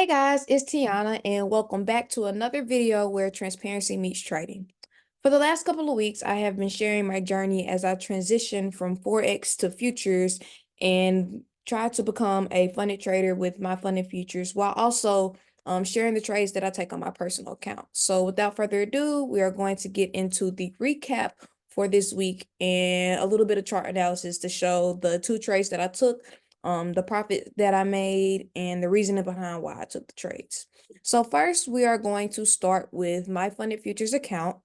Hey guys, it's Tiana and welcome back to another video where transparency meets trading. For the last couple of weeks, I have been sharing my journey as I transition from Forex to futures and try to become a funded trader with my funded futures while also sharing the trades that I take on my personal account. So without further ado, we are going to get into the recap for this week and a little bit of chart analysis to show the two trades that I took, the profit that I made, and the reasoning behind why I took the trades. So first, we are going to start with my funded futures account.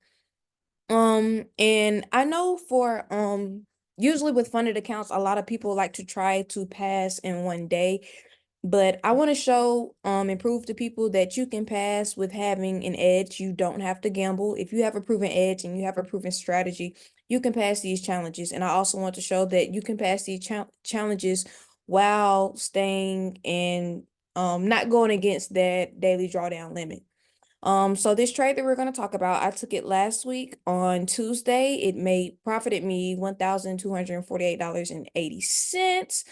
And I know for usually with funded accounts, a lot of people like to try to pass in one day, but I want to show and prove to people that you can pass with having an edge. You don't have to gamble. If you have a proven edge and you have a proven strategy, you can pass these challenges. And I also want to show that you can pass these challenges while staying and not going against that daily drawdown limit. So this trade that we're going to talk about, I took it last week on Tuesday. It profited me $1,248.80.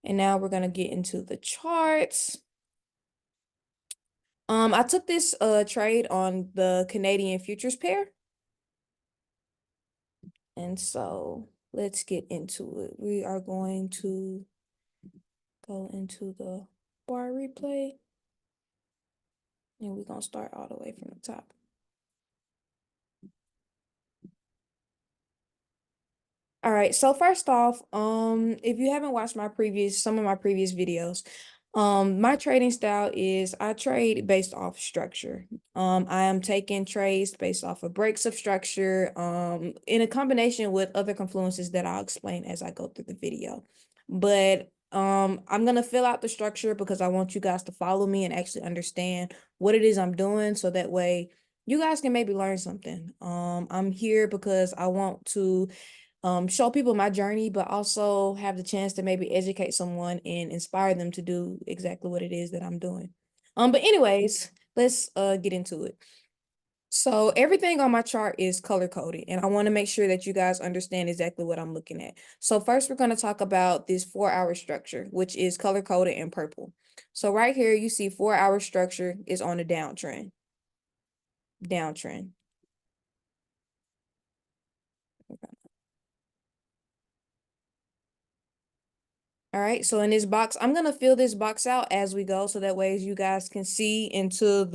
And now we're going to get into the charts. I took this trade on the Canadian futures pair. And so let's get into it. We are going to go into the bar replay. And we're going to start all the way from the top. All right, so first off, if you haven't watched some of my previous videos, my trading style is I trade based off structure. I am taking trades based off of breaks of structure, in a combination with other confluences that I'll explain as I go through the video. But I'm gonna fill out the structure because I want you guys to follow me and actually understand what it is I'm doing, so that way you guys can maybe learn something. I'm here because I want to show people my journey, but also have the chance to maybe educate someone and inspire them to do exactly what it is that I'm doing. But anyways, let's get into it. So everything on my chart is color coded, and I want to make sure that you guys understand exactly what I'm looking at. So first, we're going to talk about this 4-hour structure, which is color coded in purple. So right here, you see 4-hour structure is on a downtrend. Downtrend. All right, so in this box, I'm gonna fill this box out as we go, so that way you guys can see into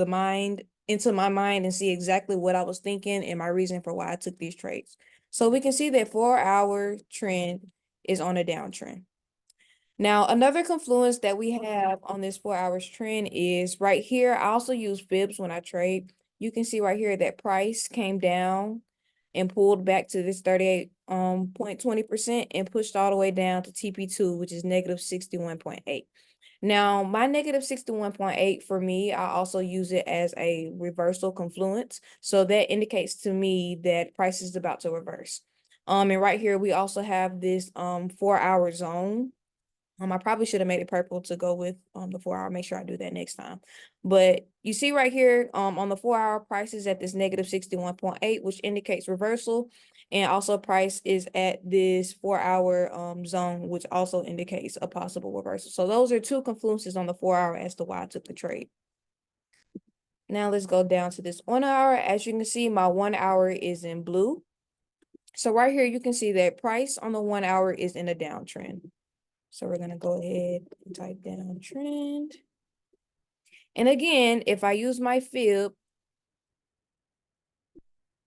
my mind and see exactly what I was thinking and my reason for why I took these trades. So we can see that 4-hour trend is on a downtrend. Now, another confluence that we have on this 4 hours trend is right here. I also use fibs when I trade. You can see right here that price came down and pulled back to this 38.20% and pushed all the way down to TP2, which is negative 61.8. Now, my negative 61.8 for me, I also use it as a reversal confluence. So that indicates to me that price is about to reverse. And right here, we also have this 4-hour zone. I probably should have made it purple to go with the 4-hour. Make sure I do that next time. But you see right here on the 4-hour prices at this negative 61.8, which indicates reversal. And also price is at this 4-hour zone, which also indicates a possible reversal. So those are two confluences on the 4-hour as to why I took the trade. Now let's go down to this 1-hour. As you can see, my 1-hour is in blue. So right here, you can see that price on the 1-hour is in a downtrend. So we're going to go ahead and type down trend. And again, if I use my fib,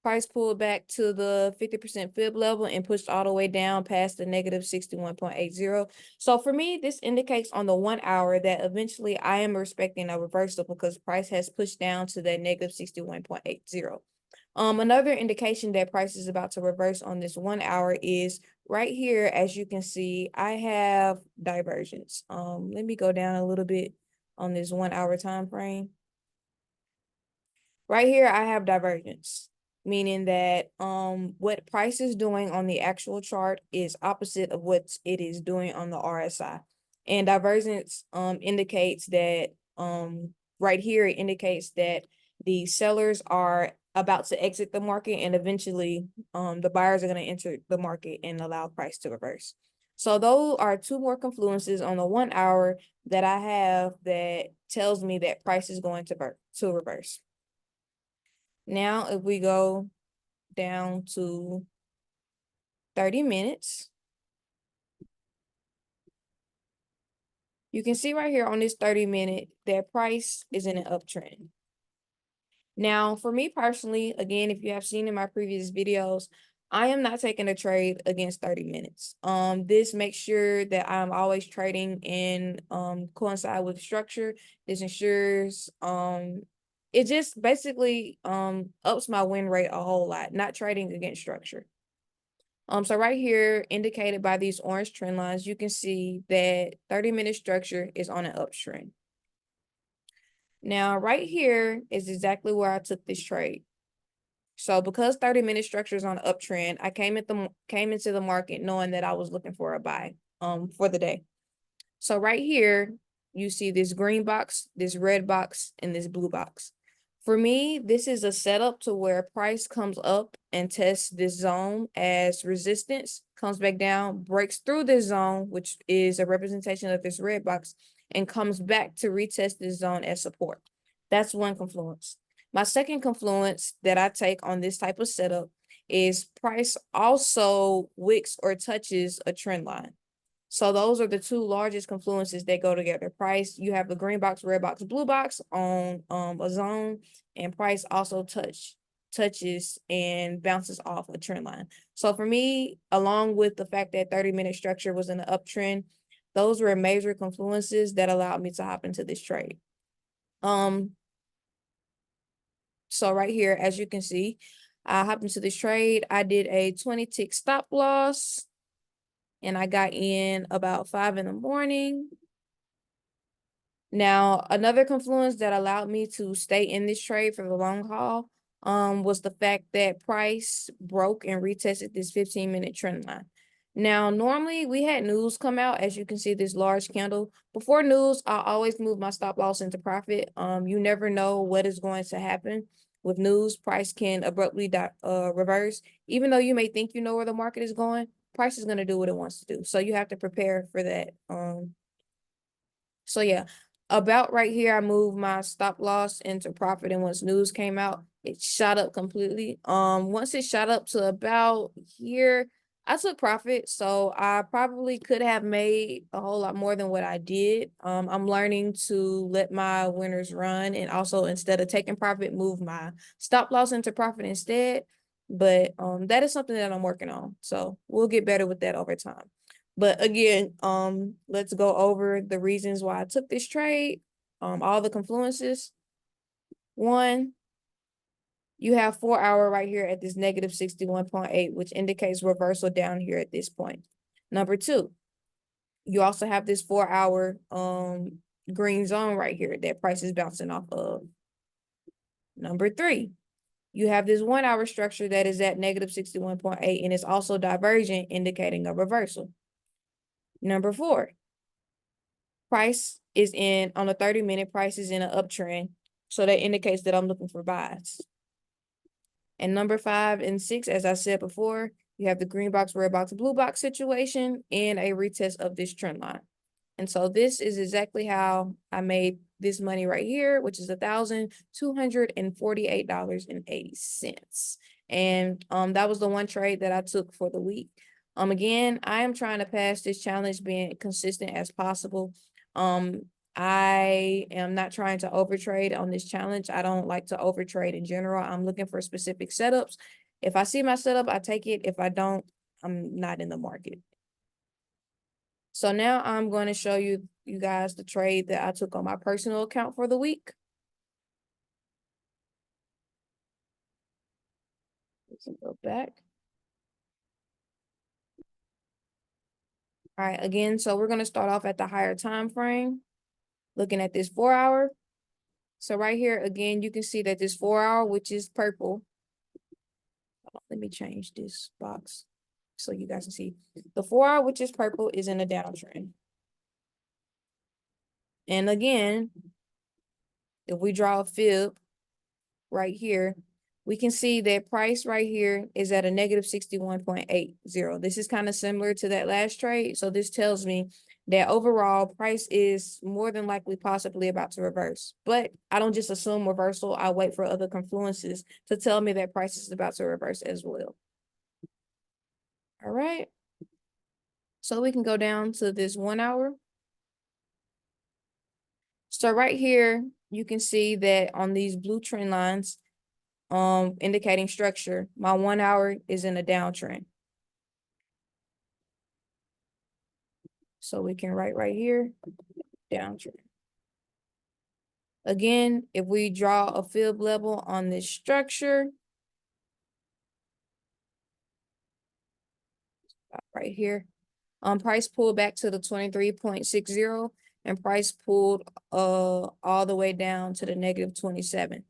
price pulled back to the 50% fib level and pushed all the way down past the negative 61.80. So for me, this indicates on the 1-hour that eventually I am expecting a reversal because price has pushed down to that negative 61.80. Another indication that price is about to reverse on this 1-hour is right here. As you can see, I have divergence. Let me go down a little bit on this 1-hour time frame. Right here, I have divergence, meaning that what price is doing on the actual chart is opposite of what it is doing on the RSI. And divergence indicates that right here, it indicates that the sellers are about to exit the market, and eventually the buyers are going to enter the market and allow price to reverse. So those are two more confluences on the 1 hour that I have that tells me that price is going to reverse. Now, if we go down to 30 minutes, you can see right here on this 30-minute that price is in an uptrend. Now, for me personally, again, if you have seen in my previous videos, I am not taking a trade against 30 minutes. This makes sure that I'm always trading in coincide with structure. This ensures it just basically ups my win rate a whole lot, not trading against structure. So right here, indicated by these orange trend lines, you can see that 30-minute structure is on an uptrend. Now, right here is exactly where I took this trade. So because 30-minute structure is on an uptrend, I came into the market knowing that I was looking for a buy for the day. So right here, you see this green box, this red box, and this blue box. For me, this is a setup to where price comes up and tests this zone as resistance, comes back down, breaks through this zone, which is a representation of this red box, and comes back to retest this zone as support. That's one confluence. My second confluence that I take on this type of setup is price also wicks or touches a trend line. So those are the two largest confluences that go together. Price, you have the green box, red box, blue box on a zone, and price also touches and bounces off a trend line. So for me, along with the fact that 30-minute structure was in an uptrend, those were major confluences that allowed me to hop into this trade. So right here, as you can see, I hopped into this trade. I did a 20 tick stop loss, and I got in about 5 in the morning. Now, another confluence that allowed me to stay in this trade for the long haul was the fact that price broke and retested this 15-minute trend line. Now, normally we had news come out, as you can see, this large candle. Before news, I always move my stop loss into profit. You never know what is going to happen with news. Price can abruptly reverse. Even though you may think you know where the market is going, price is going to do what it wants to do. So you have to prepare for that. So yeah, about right here, I moved my stop loss into profit, and once news came out, it shot up completely. Once it shot up to about here, I took profit, so I probably could have made a whole lot more than what I did. I'm learning to let my winners run, and also instead of taking profit, move my stop loss into profit instead. But that is something that I'm working on, so we'll get better with that over time. But again, let's go over the reasons why I took this trade, all the confluences. One, you have 4 hour right here at this negative 61.8, which indicates reversal down here at this point. Number two, you also have this 4 hour green zone right here that price is bouncing off of. Number three, you have this 1 hour structure that is at negative 61.8, and it's also divergent, indicating a reversal. Number four, price is in on a 30-minute, price is in an uptrend. So that indicates that I'm looking for buys. And number 5 and 6, as I said before, you have the green box, red box, blue box situation and a retest of this trend line. And so this is exactly how I made this money right here, which is $1,248.80. And that was the one trade that I took for the week. Again, I am trying to pass this challenge being consistent as possible. I am not trying to overtrade on this challenge. I don't like to overtrade in general. I'm looking for specific setups. If I see my setup, I take it. If I don't, I'm not in the market. So now I'm going to show you guys the trade that I took on my personal account for the week. Let's go back. All right, again, so we're going to start off at the higher time frame, looking at this 4 hour. So right here, again, you can see that this 4 hour, which is purple. Let me change this box so you guys can see. The 4 hour, which is purple, is in a downtrend. And again, if we draw a fib right here, we can see that price right here is at a negative 61.80. This is kind of similar to that last trade. So this tells me that overall price is more than likely possibly about to reverse. But I don't just assume reversal. I wait for other confluences to tell me that price is about to reverse as well. All right. So we can go down to this 1 hour. So right here, you can see that on these blue trend lines, indicating structure, my 1 hour is in a downtrend. So we can write right here, downtrend. Again, if we draw a fib level on this structure, right here, price pulled back to the 23.60 and price pulled all the way down to the negative 27.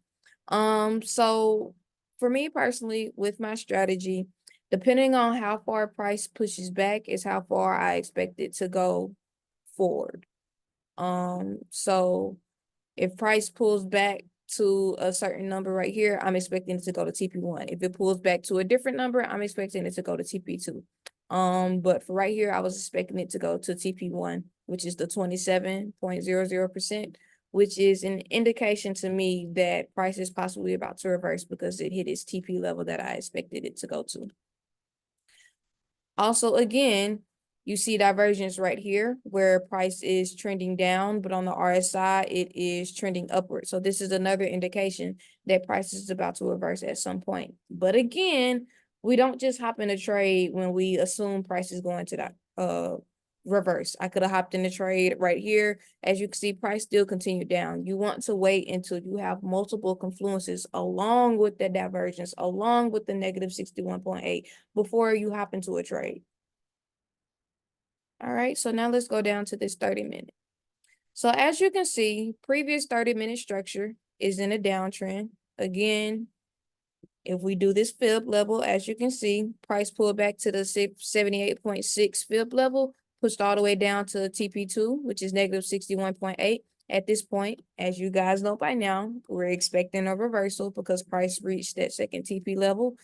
So for me personally, with my strategy, depending on how far price pushes back is how far I expect it to go forward. So if price pulls back to a certain number right here, I'm expecting it to go to TP1. If it pulls back to a different number, I'm expecting it to go to TP2. But for right here, I was expecting it to go to TP1, which is the 27.00%, which is an indication to me that price is possibly about to reverse because it hit its TP level that I expected it to go to. Also, again, you see divergence right here where price is trending down, but on the RSI, it is trending upward. So this is another indication that price is about to reverse at some point. But again, we don't just hop in a trade when we assume price is going to that reverse. I could have hopped in the trade right here. As you can see, price still continued down. You want to wait until you have multiple confluences along with the divergence, along with the negative 61.8 before you hop into a trade. All right, so now let's go down to this 30-minute. So as you can see, previous 30-minute structure is in a downtrend. Again, if we do this fib level, as you can see, price pulled back to the 78.6 fib level, pushed all the way down to TP2, which is negative 61.8. At this point, as you guys know by now, we're expecting a reversal because price reached that second TP level,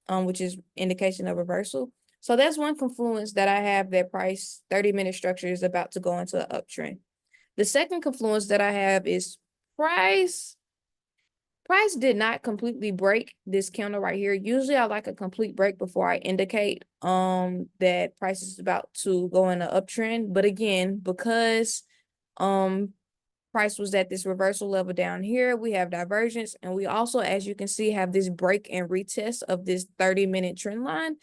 which is indication of reversal. So that's one confluence that I have that price 30-minute structure is about to go into an uptrend. The second confluence that I have is price did not completely break this candle right here. Usually I like a complete break before I indicate that price is about to go in an uptrend. But again, because price was at this reversal level down here, we have divergence, and we also, as you can see, have this break and retest of this 30-minute trend line.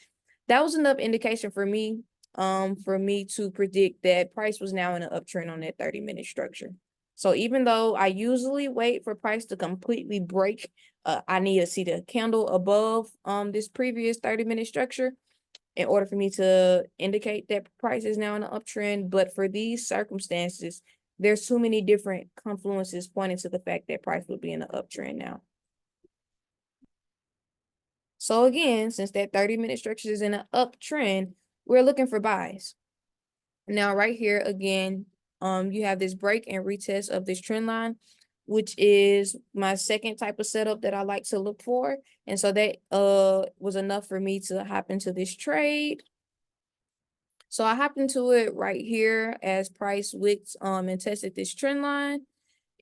That was enough indication for me to predict that price was now in an uptrend on that 30-minute structure. So even though I usually wait for price to completely break, I need to see the candle above this previous 30-minute structure in order for me to indicate that price is now in an uptrend. But for these circumstances, there's too many different confluences pointing to the fact that price would be in an uptrend now. So again, since that 30-minute structure is in an uptrend, we're looking for buys. Now, right here, again, you have this break and retest of this trend line, which is my second type of setup that I like to look for. And so that was enough for me to hop into this trade. So I hopped into it right here as price wicked and tested this trend line.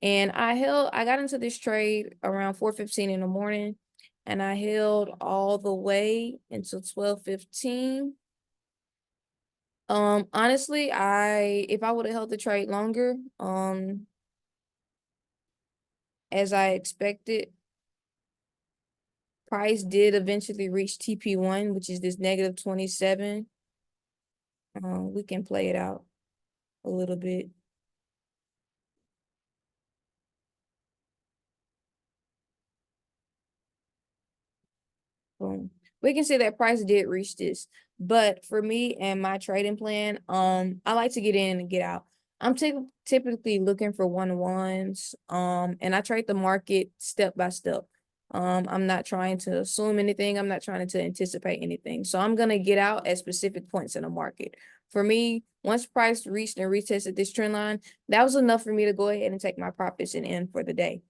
And I got into this trade around 4:15 in the morning, and I held all the way until 12:15. Honestly, if I would have held the trade longer, as I expected, price did eventually reach TP1, which is this negative 27. We can play it out a little bit. Boom. We can see that price did reach this. But for me and my trading plan, I like to get in and get out. I'm typically looking for one-on-ones, and I trade the market step by step. I'm not trying to assume anything. I'm not trying to anticipate anything. So I'm gonna get out at specific points in the market. For me, once price reached and retested this trend line, that was enough for me to go ahead and take my profits and end for the day.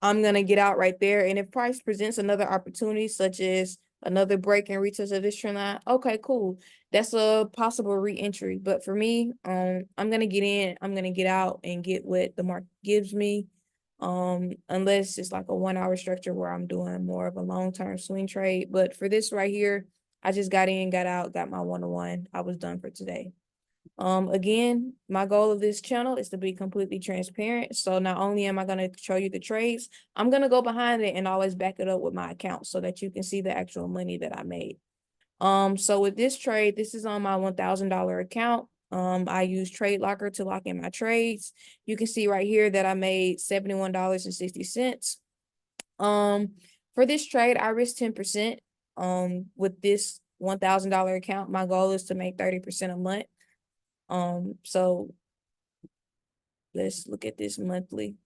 I'm gonna get out right there. And if price presents another opportunity, such as another break and retest of this trend line, okay, cool. That's a possible re-entry. But for me, I'm gonna get in, I'm gonna get out and get what the market gives me. Unless it's like a 1 hour structure where I'm doing more of a long-term swing trade. But for this right here, I just got in, got out, got my 1-on-1. I was done for today. Again, my goal of this channel is to be completely transparent. So not only am I going to show you the trades, I'm going to go behind it and always back it up with my account so that you can see the actual money that I made. So with this trade, this is on my $1,000 account. I use Trade Locker to lock in my trades. You can see right here that I made $71.60. For this trade, I risked 10%. With this $1,000 account, my goal is to make 30% a month. So let's look at this monthly,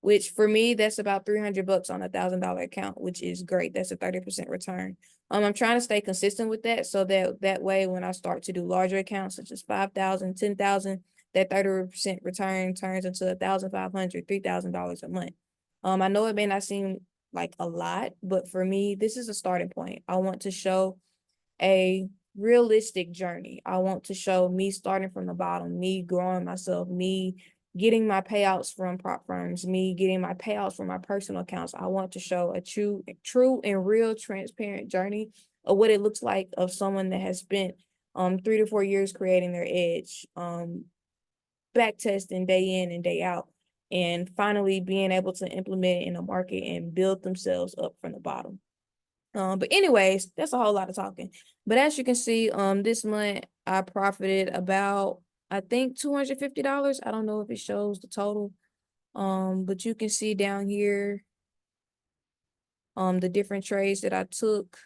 which for me, that's about $300 on $1,000 account, which is great. That's a 30% return. I'm trying to stay consistent with that so that way when I start to do larger accounts, such as 5,000, 10,000, that 30% return turns into $1,500, $3,000 a month. I know it may not seem like a lot, but for me, this is a starting point. I want to show a realistic journey. I want to show me starting from the bottom, me growing myself, me getting my payouts from prop firms, me getting my payouts from my personal accounts. I want to show a true and real transparent journey of what it looks like of someone that has spent 3 to 4 years creating their edge, back testing day in and day out, and finally being able to implement it in a market and build themselves up from the bottom. But anyways, that's a whole lot of talking. But as you can see, this month I profited about, I think, $250. I don't know if it shows the total. But you can see down here, the different trades that I took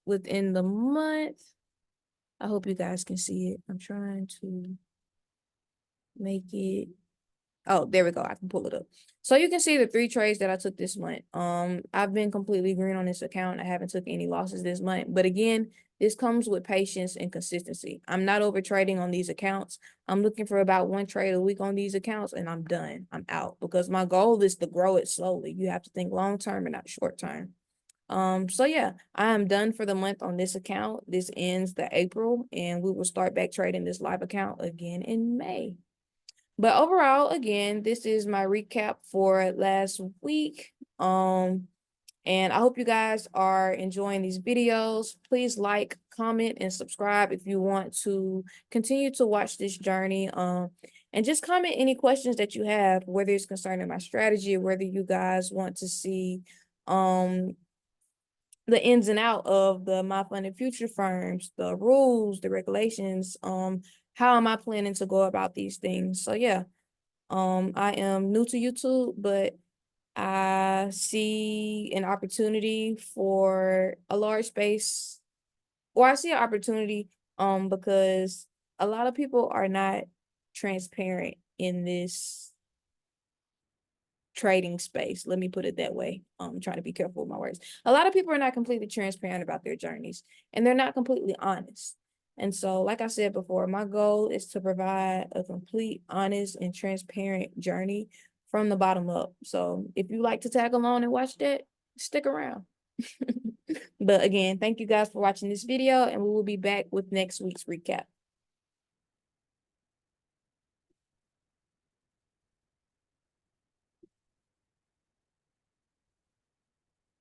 within the month. I hope you guys can see it. I'm trying to make it. Oh, there we go. I can pull it up. So you can see the 3 trades that I took this month. I've been completely green on this account. I haven't took any losses this month. But again, this comes with patience and consistency. I'm not over trading on these accounts. I'm looking for about 1 trade a week on these accounts and I'm done. I'm out because my goal is to grow it slowly. You have to think long term and not short term. So yeah, I am done for the month on this account. This ends the April and we will start back trading this live account again in May. But overall, again, this is my recap for last week. And I hope you guys are enjoying these videos. Please like, comment, and subscribe if you want to continue to watch this journey. And just comment any questions that you have, whether it's concerning my strategy, or whether you guys want to see the ins and out of the my funded future firms, the rules, the regulations, how am I planning to go about these things? So yeah. I am new to YouTube, but I see an opportunity for a large space, or I see an opportunity because a lot of people are not transparent in this trading space. Let me put it that way. I'm trying to be careful with my words. A lot of people are not completely transparent about their journeys, and they're not completely honest. And so, like I said before, my goal is to provide a complete, honest, and transparent journey from the bottom up. So if you like to tag along and watch that, stick around. But again, thank you guys for watching this video, and we will be back with next week's recap.